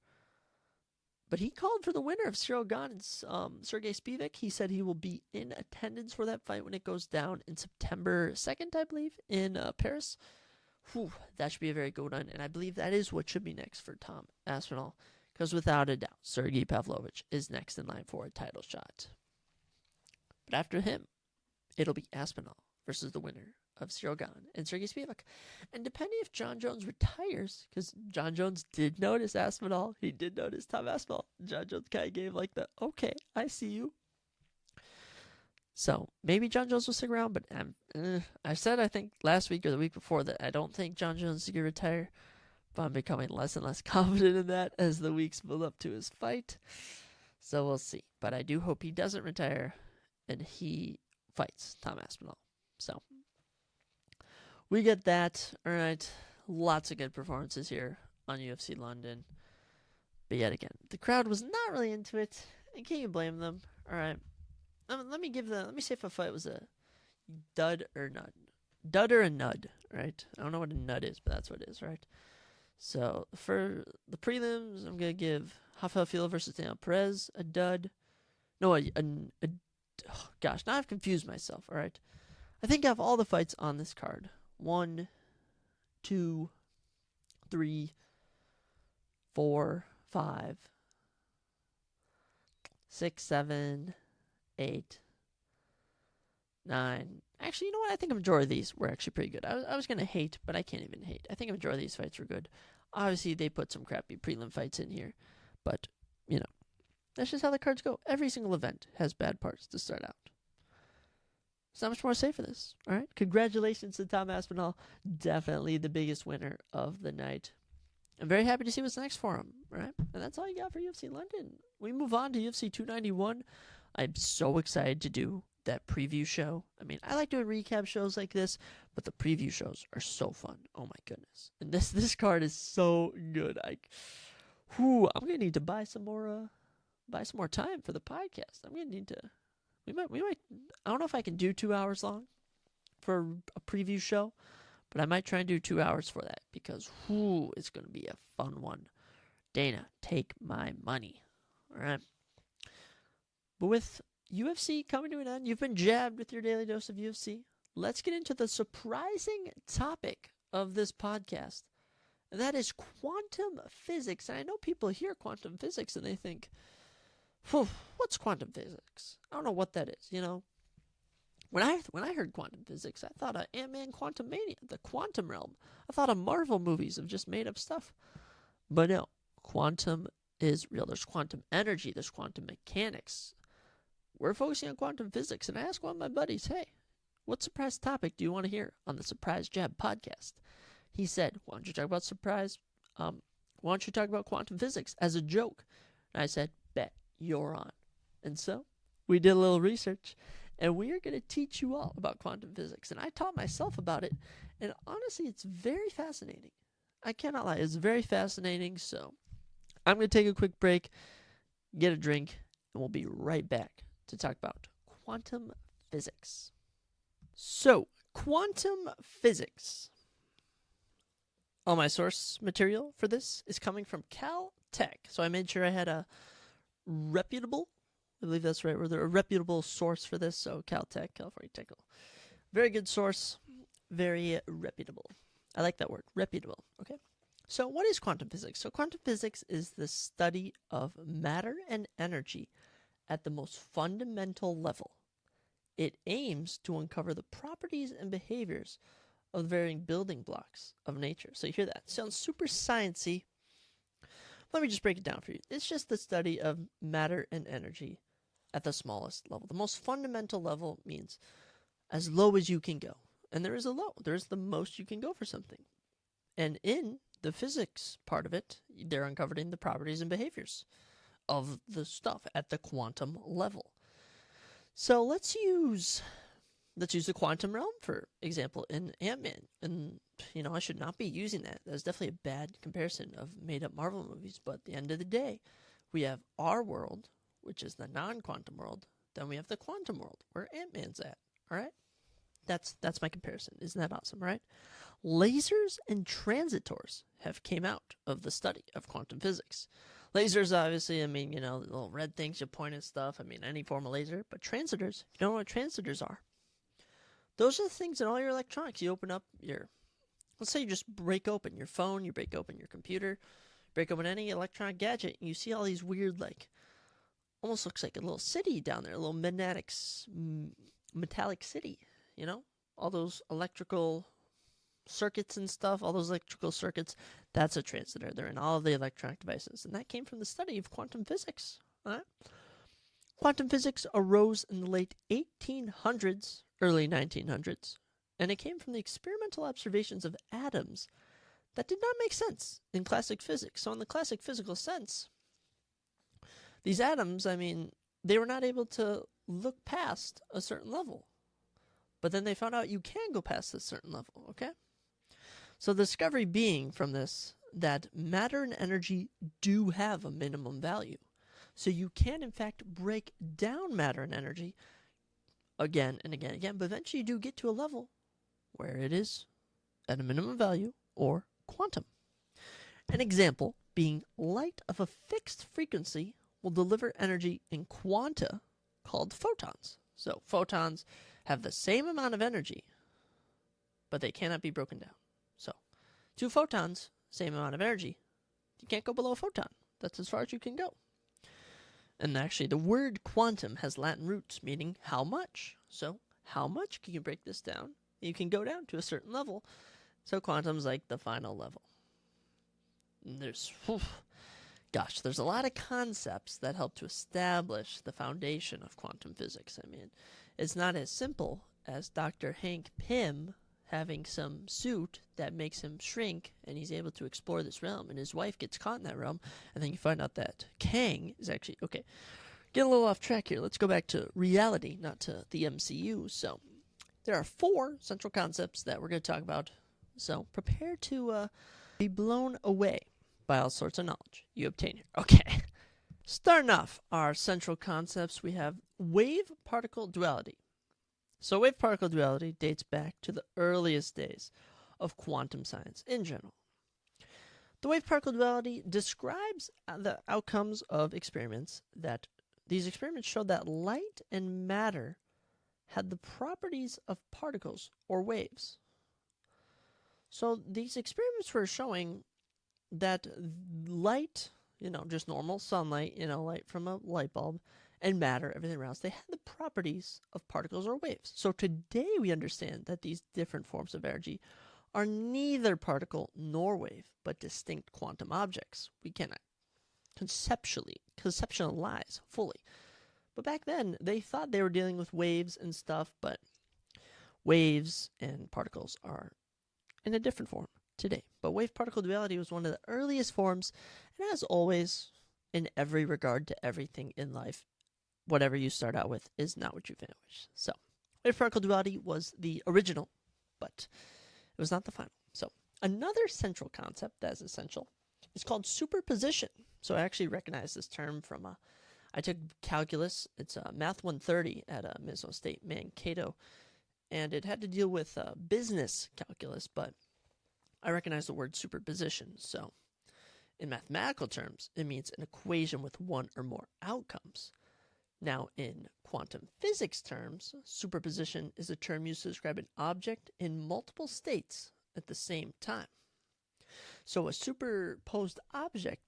But he called for the winner of Cyril Gane and Sergey Spivak. He said he will be in attendance for that fight when it goes down in September 2nd, I believe, in Paris. Whew, that should be a very good one. And I believe that is what should be next for Tom Aspinall. Because without a doubt, Sergey Pavlovich is next in line for a title shot. But after him, it'll be Aspinall versus the winner of Cyril Gane and Sergey Spivak. And depending if John Jones retires, because John Jones did notice Aspinall, he did notice Tom Aspinall. John Jones kind of gave like the, okay, I see you. So maybe John Jones will stick around, but I said, I think last week or the week before, that I don't think John Jones is going to retire. But I'm becoming less and less confident in that as the weeks build up to his fight. So we'll see. But I do hope he doesn't retire and he fights Tom Aspinall. So we get that. All right. Lots of good performances here on UFC London. But yet again, the crowd was not really into it. And can you blame them? All right. Let me see if a fight was a dud or nud. Dud or a nud, right? I don't know what a nud is, but that's what it is, right? So for the prelims, I'm going to give Rafael Fila versus Daniel Perez a dud. No, gosh, now I've confused myself, all right? I think I have all the fights on this card. 1, 2, 3, 4, 5, 6, 7, 8, 9. Actually, you know what? I think a majority of these were actually pretty good. I was going to hate, but I can't even hate. I think a majority of these fights were good. Obviously, they put some crappy prelim fights in here. But, you know, that's just how the cards go. Every single event has bad parts to start out. There's not much more to say for this. All right? Congratulations to Tom Aspinall. Definitely the biggest winner of the night. I'm very happy to see what's next for him. All right? And that's all you got for UFC London. We move on to UFC 291. I'm so excited to do that preview show. I mean, I like doing recap shows like this, but the preview shows are so fun. Oh my goodness. And this card is so good. I'm gonna need to buy some more time for the podcast. I'm gonna need to we might I don't know if I can do 2 hours long for a preview show, but I might try and do 2 hours for that because it's gonna be a fun one. Dana, take my money. All right. But with UFC coming to an end, you've been jabbed with your daily dose of UFC. Let's get into the surprising topic of this podcast. And that is quantum physics. And I know people hear quantum physics and they think, what's quantum physics? I don't know what that is, you know. When I heard quantum physics, I thought of Ant-Man Quantumania, the quantum realm. I thought of Marvel movies of just made up stuff. But no, quantum is real. There's quantum energy, there's quantum mechanics. We're focusing on quantum physics, and I asked one of my buddies, hey, what surprise topic do you want to hear on the Surprise Jab podcast? He said, why don't you talk about why don't you talk about quantum physics as a joke? And I said, bet, you're on. And so we did a little research, and we are going to teach you all about quantum physics. And I taught myself about it, and honestly, it's very fascinating. I cannot lie, it's very fascinating. So I'm going to take a quick break, get a drink, and we'll be right back to talk about quantum physics. So, quantum physics. All my source material for this is coming from Caltech. So I made sure I had a reputable, I believe that's right, a reputable source for this. So Caltech, California Technical. Very good source, very reputable. I like that word, reputable, okay? So what is quantum physics? So quantum physics is the study of matter and energy at the most fundamental level. It aims to uncover the properties and behaviors of the varying building blocks of nature. So you hear that? Sounds super sciencey. Let me just break it down for you. It's just the study of matter and energy at the smallest level. The most fundamental level means as low as you can go. And there is a low. There is the most you can go for something. And in the physics part of it, they're uncovering the properties and behaviors of the stuff at the quantum level. So let's use the quantum realm, for example, in Ant-Man. And, I should not be using that. That's definitely a bad comparison of made-up Marvel movies. But at the end of the day, we have our world, which is the non-quantum world. Then we have the quantum world, where Ant-Man's at. All right? That's my comparison. Isn't that awesome, right? Lasers and transistors have came out of the study of quantum physics. Lasers, obviously, the little red things you point at stuff. Any form of laser. But transistors, you don't know what transistors are. Those are the things in all your electronics. You open up let's say you just break open your phone, you break open your computer, break open any electronic gadget, and you see all these weird, almost looks like a little city down there, a little metallic city, all those electrical circuits and stuff, all those electrical circuits, that's a transistor. They're in all of the electronic devices, and that came from the study of quantum physics. All right? Quantum physics arose in the late 1800s, early 1900s, and it came from the experimental observations of atoms that did not make sense in classic physics. So in the classic physical sense, these atoms, they were not able to look past a certain level. But then they found out you can go past a certain level, okay? So the discovery being from this that matter and energy do have a minimum value. So you can, in fact, break down matter and energy again and again and again, but eventually you do get to a level where it is at a minimum value or quantum. An example being light of a fixed frequency will deliver energy in quanta called photons. So photons have the same amount of energy, but they cannot be broken down. So 2 photons, same amount of energy. You can't go below a photon. That's as far as you can go. And actually, the word quantum has Latin roots, meaning how much. So, how much can you break this down? You can go down to a certain level. So, quantum's like the final level. And there's a lot of concepts that help to establish the foundation of quantum physics. It's not as simple as Dr. Hank Pym having some suit that makes him shrink, and he's able to explore this realm, and his wife gets caught in that realm, and then you find out that Kang is actually... Okay, get a little off track here. Let's go back to reality, not to the MCU. So, there are 4 central concepts that we're going to talk about. So, prepare to be blown away by all sorts of knowledge you obtain here. Okay, starting off our central concepts, we have wave-particle duality. So wave-particle duality dates back to the earliest days of quantum science in general. The wave-particle duality describes the outcomes of experiments that these experiments showed that light and matter had the properties of particles or waves. So these experiments were showing that light, just normal sunlight, light from a light bulb, and matter, everything around us, they had the properties of particles or waves. So today we understand that these different forms of energy are neither particle nor wave, but distinct quantum objects. We cannot conceptualize fully. But back then, they thought they were dealing with waves and stuff, but waves and particles are in a different form today. But wave-particle duality was one of the earliest forms, and as always, in every regard to everything in life, whatever you start out with is not what you finish. So, wave-particle duality was the original, but it was not the final. So, another central concept that is essential is called superposition. So, I actually recognize this term from I took calculus. It's Math 130 at Minnesota State Mankato, and it had to deal with business calculus, but I recognize the word superposition. So, in mathematical terms, it means an equation with one or more outcomes. Now, in quantum physics terms, superposition is a term used to describe an object in multiple states at the same time. So, a superposed object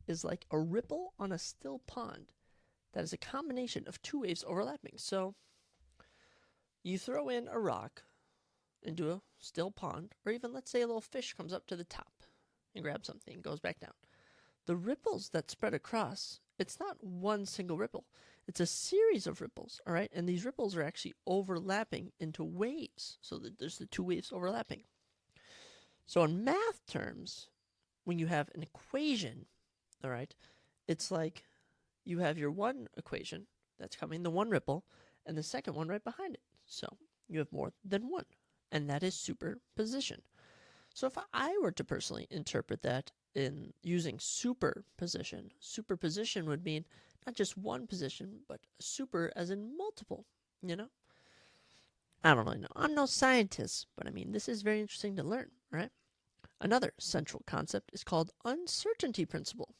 is like a ripple on a still pond that is a combination of two waves overlapping. So, you throw in a rock into a still pond, or even let's say a little fish comes up to the top and grabs something and goes back down. The ripples that spread across, it's not one single ripple. It's a series of ripples, all right? And these ripples are actually overlapping into waves, so that there's the two waves overlapping. So in math terms, when you have an equation, all right, it's like you have your one equation that's coming, the one ripple, and the second one right behind it. So you have more than one, and that is superposition. So if I were to personally interpret that in using superposition, superposition would mean not just one position, but super as in multiple, you know? I don't really know. I'm no scientist, but I mean, this is very interesting to learn, right? Another central concept is called uncertainty principle.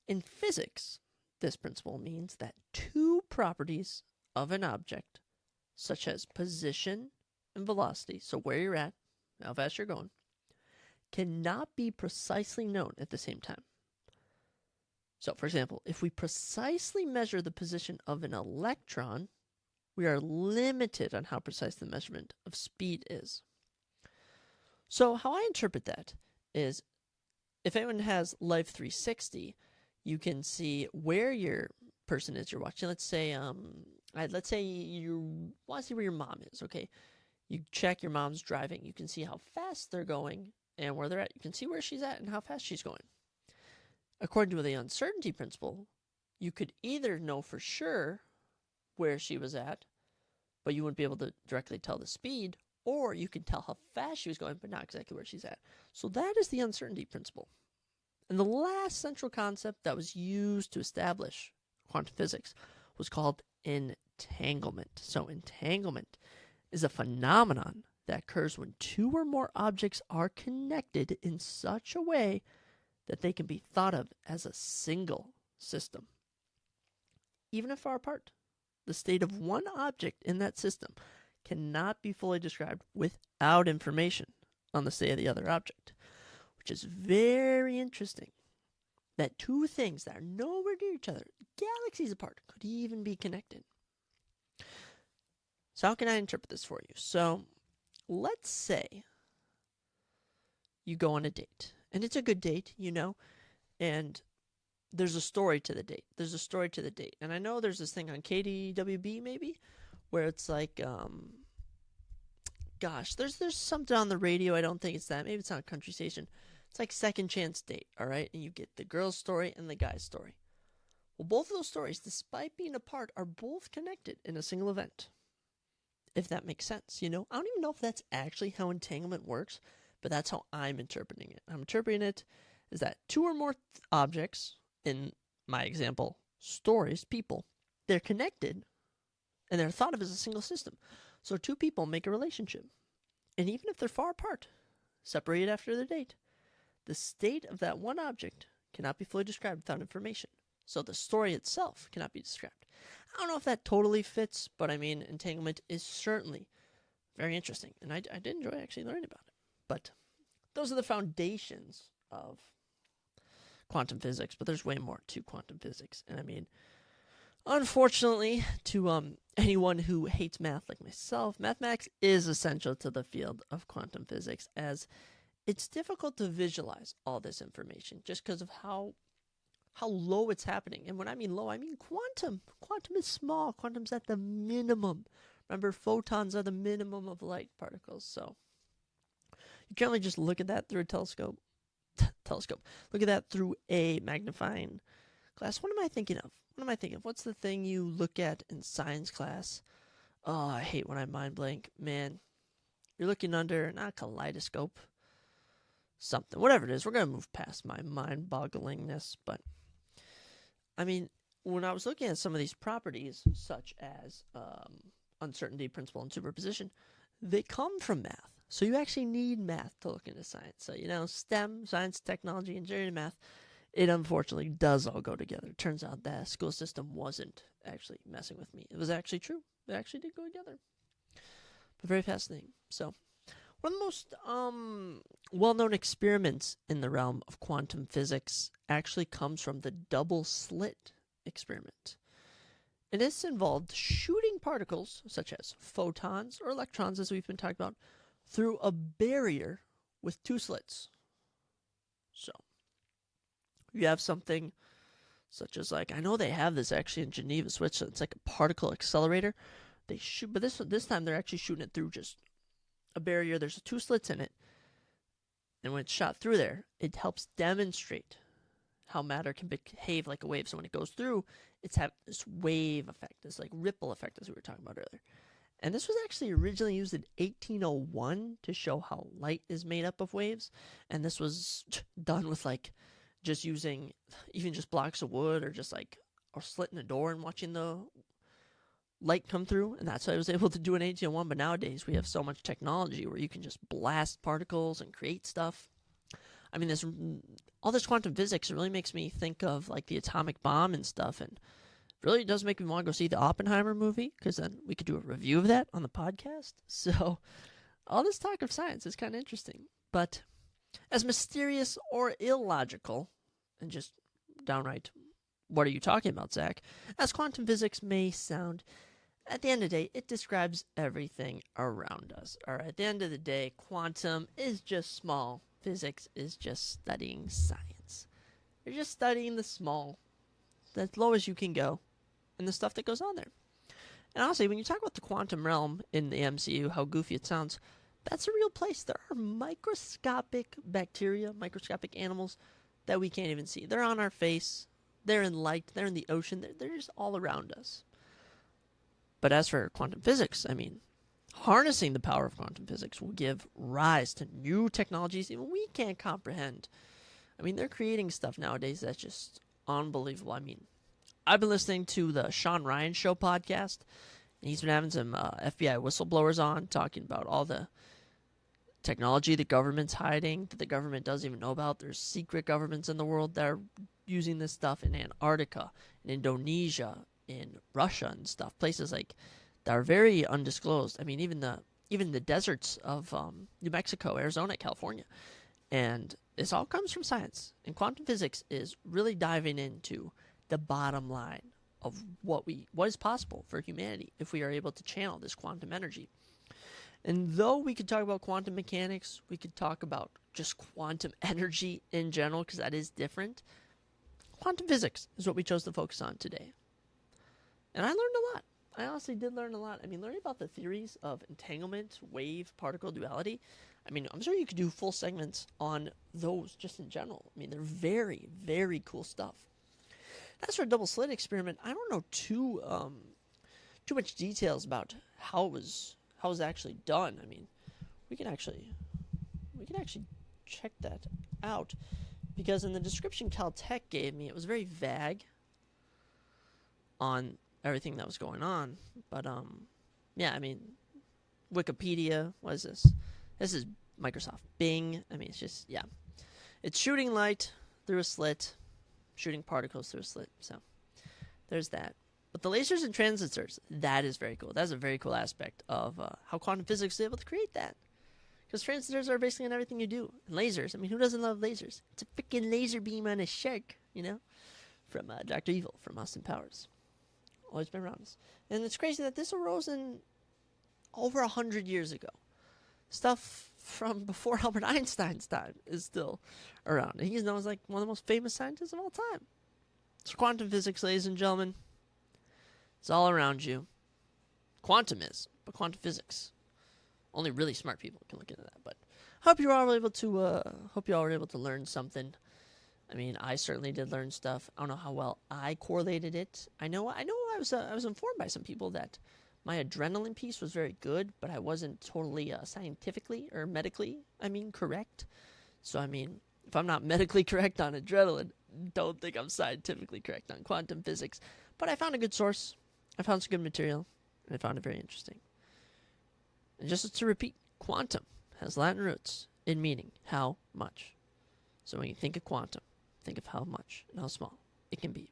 In physics, this principle means that two properties of an object, such as position and velocity, so where you're at, how fast you're going, cannot be precisely known at the same time. So, for example, if we precisely measure the position of an electron, we are limited on how precise the measurement of speed is. So, how I interpret that is, if anyone has Life 360, you can see where your person is you're watching. Let's say you want to see where your mom is, okay? You check your mom's driving. You can see how fast they're going and where they're at. You can see where she's at and how fast she's going. According to the uncertainty principle, you could either know for sure where she was at, but you wouldn't be able to directly tell the speed, or you could tell how fast she was going, but not exactly where she's at. So that is the uncertainty principle. And the last central concept that was used to establish quantum physics was called entanglement. So entanglement is a phenomenon that occurs when two or more objects are connected in such a way that they can be thought of as a single system. Even if far apart, the state of one object in that system cannot be fully described without information on the state of the other object, which is very interesting. That two things that are nowhere near each other, galaxies apart, could even be connected. So how can I interpret this for you? So let's say you go on a date, and it's a good date, you know, and there's a story to the date. And I know there's this thing on KDWB maybe, where it's like, there's something on the radio. I don't think it's that. Maybe it's on a country station. It's like Second Chance Date, all right? And you get the girl's story and the guy's story. Well, both of those stories, despite being apart, are both connected in a single event. If that makes sense, you know? I don't even know if that's actually how entanglement works, but that's how I'm interpreting it. I'm interpreting it as that two or more objects, in my example, stories, people, they're connected, and they're thought of as a single system. So two people make a relationship. And even if they're far apart, separated after the date, the state of that one object cannot be fully described without information. So the story itself cannot be described. I don't know if that totally fits, but I mean, entanglement is certainly very interesting. And I did enjoy actually learning about it. But those are the foundations of quantum physics, but there's way more to quantum physics. And I mean, unfortunately, to anyone who hates math like myself, mathematics is essential to the field of quantum physics, as it's difficult to visualize all this information just because of how how low it's happening. And when I mean low, I mean quantum. Quantum is small. Quantum's at the minimum. Remember, photons are the minimum of light particles. So you can't really just look at that through a telescope. Look at that through a magnifying glass. What am I thinking of? What's the thing you look at in science class? Oh, I hate when I mind blank. Man, you're looking under, not a kaleidoscope. Something. Whatever it is, we're going to move past my mind-bogglingness. But, I mean, when I was looking at some of these properties, such as uncertainty, principle, and superposition, they come from math. So you actually need math to look into science. So, STEM, science, technology, engineering, and math, it unfortunately does all go together. It turns out that school system wasn't actually messing with me. It was actually true. It actually did go together. But very fascinating. So, one of the most well-known experiments in the realm of quantum physics actually comes from the double slit experiment. And this involved shooting particles, such as photons or electrons, as we've been talking about, through a barrier with two slits. So, you have something such as, I know they have this actually in Geneva, Switzerland. It's like a particle accelerator. They shoot, but this time they're actually shooting it through just a barrier. There's two slits in it, and when it's shot through there, it helps demonstrate how matter can behave like a wave. So when it goes through, it's have this wave effect, this ripple effect, as we were talking about earlier. And this was actually originally used in 1801 to show how light is made up of waves. And this was done with just using even just blocks of wood or or slitting a door and watching the light come through. And that's how I was able to do in 1801. But nowadays we have so much technology where you can just blast particles and create stuff. I mean, all this quantum physics really makes me think of the atomic bomb and stuff, and really does make me want to go see the Oppenheimer movie, because then we could do a review of that on the podcast. So all this talk of science is kind of interesting. But as mysterious or illogical, and just downright, what are you talking about, Zach? As quantum physics may sound, at the end of the day, it describes everything around us. All right, at the end of the day, quantum is just small. Physics is just studying science. You're just studying the small, as low as you can go, and the stuff that goes on there. And honestly, when you talk about the quantum realm in the MCU, how goofy it sounds, that's a real place. There are microscopic bacteria, microscopic animals that we can't even see. They're on our face. They're in light. They're in the ocean. They're just all around us. But as for quantum physics, I mean, harnessing the power of quantum physics will give rise to new technologies even we can't comprehend. I mean, they're creating stuff nowadays that's just unbelievable. I mean, I've been listening to the Sean Ryan Show podcast, and he's been having some FBI whistleblowers on talking about all the technology the government's hiding that the government doesn't even know about. There's secret governments in the world that are using this stuff in Antarctica, in Indonesia, in Russia and stuff. Places that are very undisclosed. I mean, even the deserts of New Mexico, Arizona, California. And this all comes from science. And quantum physics is really diving into the bottom line of what is possible for humanity if we are able to channel this quantum energy. And though we could talk about quantum mechanics, we could talk about just quantum energy in general, because that is different. Quantum physics is what we chose to focus on today. And I learned a lot. I honestly did learn a lot. I mean, learning about the theories of entanglement, wave, particle duality, I mean, I'm sure you could do full segments on those just in general. I mean, they're very, very cool stuff. As for a double slit experiment, I don't know too much details about how it was actually done. I mean, we can actually check that out, because in the description Caltech gave me, it was very vague on everything that was going on. But yeah, I mean, Wikipedia, what is this? This is Microsoft Bing. I mean, it's just, yeah, it's shooting light through a slit, shooting particles through a slit. So there's that. But the lasers and transistors, that is very cool. That's a very cool aspect of how quantum physics is able to create that. Because transistors are basically in everything you do. And lasers, I mean, who doesn't love lasers? It's a freaking laser beam on a shark, from Dr. Evil, from Austin Powers. Always been around us. And it's crazy that this arose in over 100 years ago. Stuff from before Albert Einstein's time is still around. And he's known as one of the most famous scientists of all time. So quantum physics, ladies and gentlemen, it's all around you. Quantum is, but quantum physics, only really smart people can look into that. But hope you all were able to learn something. I mean, I certainly did learn stuff. I don't know how well I correlated it. I know I was informed by some people that my adrenaline piece was very good, but I wasn't totally scientifically or medically, correct. So, if I'm not medically correct on adrenaline, don't think I'm scientifically correct on quantum physics. But I found a good source. I found some good material, and I found it very interesting. And just to repeat, quantum has Latin roots in meaning how much. So when you think of quantum, think of how much and how small it can be.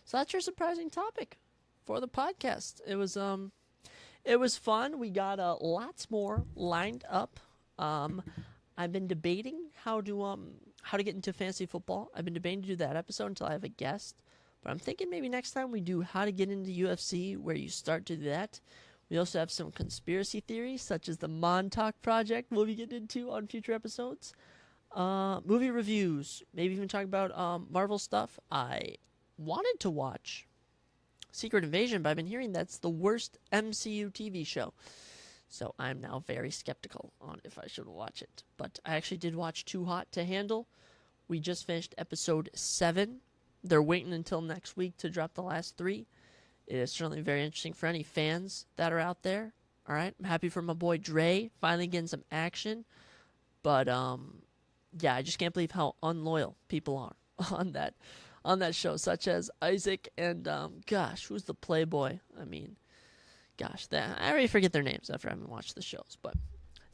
So that's your surprising topic for the podcast. It was fun. We got lots more lined up. I've been debating how to get into fantasy football. I've been debating to do that episode until I have a guest. But I'm thinking maybe next time we do how to get into UFC, where you start to do that. We also have some conspiracy theories, such as the Montauk Project we'll be getting into on future episodes. Movie reviews, maybe even talk about Marvel stuff. I wanted to watch Secret Invasion, but I've been hearing that's the worst MCU TV show. So I'm now very skeptical on if I should watch it. But I actually did watch Too Hot to Handle. We just finished episode 7. They're waiting until next week to drop the last 3. It is certainly very interesting for any fans that are out there. All right, I'm happy for my boy Dre finally getting some action. But yeah, I just can't believe how unloyal people are on that show, such as Isaac and gosh, who's the Playboy? I already forget their names after I haven't watched the shows. But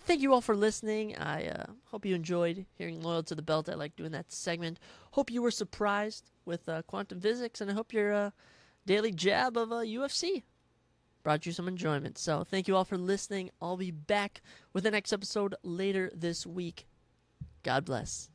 thank you all for listening. I hope you enjoyed hearing Loyal to the Belt. I like doing that segment. Hope you were surprised with quantum physics, and I hope your daily jab of UFC brought you some enjoyment. So thank you all for listening. I'll be back with the next episode later this week. God bless.